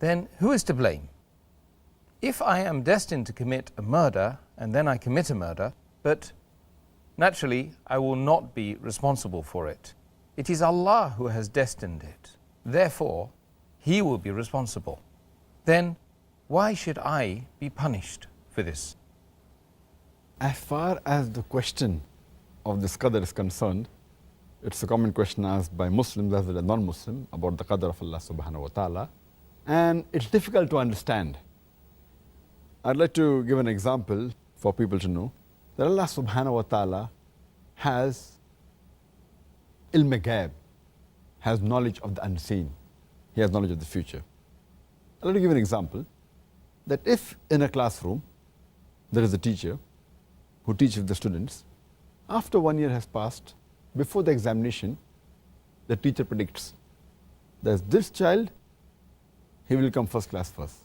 then who is to blame? If I am destined to commit a murder and then I commit a murder, but naturally I will not be responsible for it. It is Allah who has destined it. Therefore, He will be responsible. Then why should I be punished for this? As far as the question of this qadr is concerned, it's a common question asked by Muslims as well as non-Muslim about the qadr of Allah subhanahu wa ta'ala, and it's difficult to understand. I'd like to give an example for people to know that Allah subhanahu wa ta'ala has ilm ghaib, has knowledge of the unseen. He has knowledge of the future. I'd like to give an example that if in a classroom there is a teacher who teaches the students, after 1 year has passed, before the examination, the teacher predicts that this child, he will come first class first.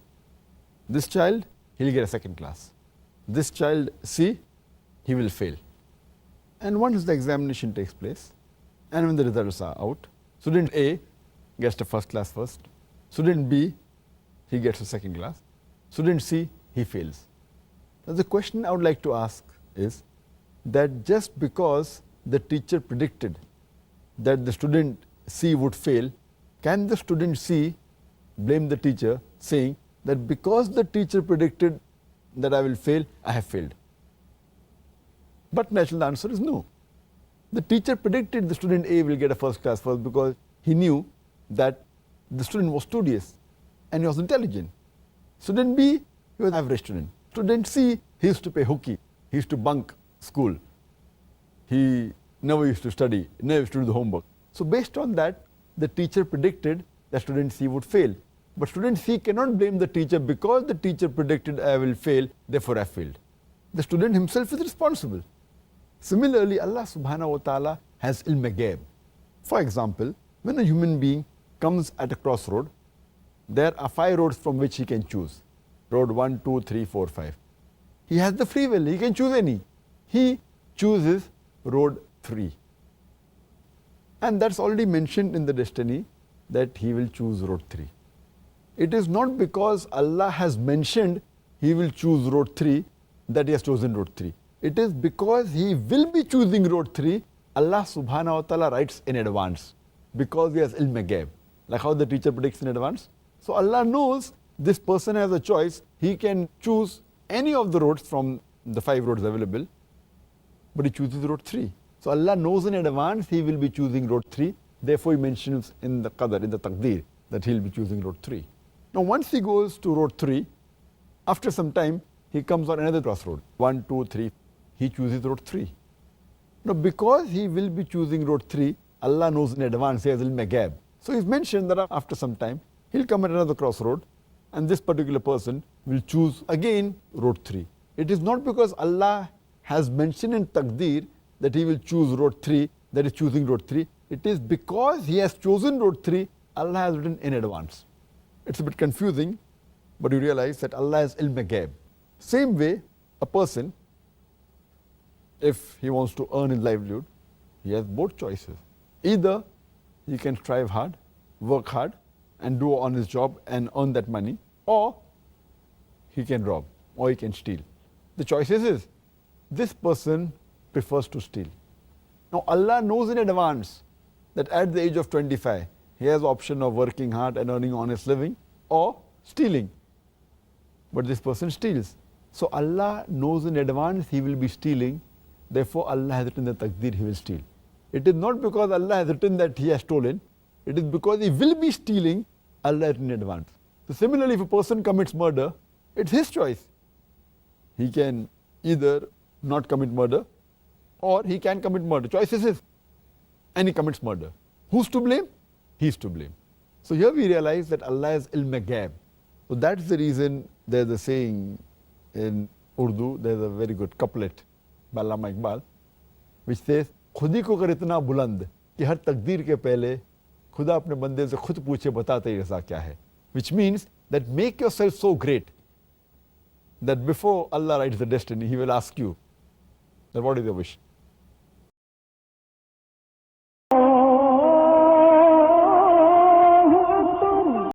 This child, he will get a second class. This child, C, he will fail. And once the examination takes place, and when the results are out, student A gets the first class first, student B, he gets the second class, student C, he fails. Now the question I would like to ask is that just because the teacher predicted that the student C would fail, can the student C blame the teacher saying that because the teacher predicted that I will fail, I have failed? But naturally the answer is no. The teacher predicted the student A will get a first class first because he knew that the student was studious and he was intelligent. Student B, he was an average student. Student C, he used to play hooky, he used to bunk school. He never used to study, never used to do the homework. So based on that, the teacher predicted that student C would fail. But student C cannot blame the teacher because the teacher predicted I will fail, therefore I failed. The student himself is responsible. Similarly, Allah subhanahu wa ta'ala has ilm ghaib. For example, when a human being comes at a crossroad, there are 5 roads from which he can choose. Road 1, 2, 3, 4, 5. He has the free will, he can choose any. He chooses road 3. And that's already mentioned in the destiny that he will choose road 3. It is not because Allah has mentioned he will choose road 3 that he has chosen road 3. It is because he will be choosing road 3, Allah subhanahu wa ta'ala writes in advance because he has ilm ghaib. Like how the teacher predicts in advance. So Allah knows this person has a choice. He can choose any of the roads from the 5 roads available, but he chooses road 3. So Allah knows in advance he will be choosing road 3. Therefore he mentions in the qadr, in the taqdeer, that he will be choosing road 3. Now once he goes to road 3, after some time he comes on another crossroad, 1, 2, 3. He chooses road 3. Now because he will be choosing road 3, Allah knows in advance, he has ilm ghaib. So he's mentioned that after some time, he'll come at another crossroad and this particular person will choose again road 3. It is not because Allah has mentioned in taqdeer that he will choose road 3, that is choosing road 3. It is because he has chosen road 3, Allah has written in advance. It's a bit confusing, but you realize that Allah has ilm ghaib. Same way, a person, if he wants to earn his livelihood, he has both choices. Either he can strive hard, work hard, and do on his job and earn that money, or he can rob, or he can steal. The choice is this person prefers to steal. Now Allah knows in advance that at the age of 25, he has the option of working hard and earning honest living, or stealing. But this person steals. So Allah knows in advance he will be stealing, therefore Allah has written the taqdeer he will steal. It is not because Allah has written that he has stolen, it is because he will be stealing, Allah has written in advance. So similarly, if a person commits murder, it's his choice. He can either not commit murder or he can commit murder. Choice is his. And he commits murder. Who's to blame? He's to blame. So here we realize that Allah is ilm ghaib. So that's the reason there's a saying in Urdu, there's a very good couplet by Allama Iqbal, which says, खुद ही को कर इतना बुलंद कि हर तकदीर के पहले खुदा अपने बंदे से खुद पूछे बता तेरी रज़ा क्या है. Which means that make yourself so great that before Allah writes the destiny, He will ask you that what is your wish.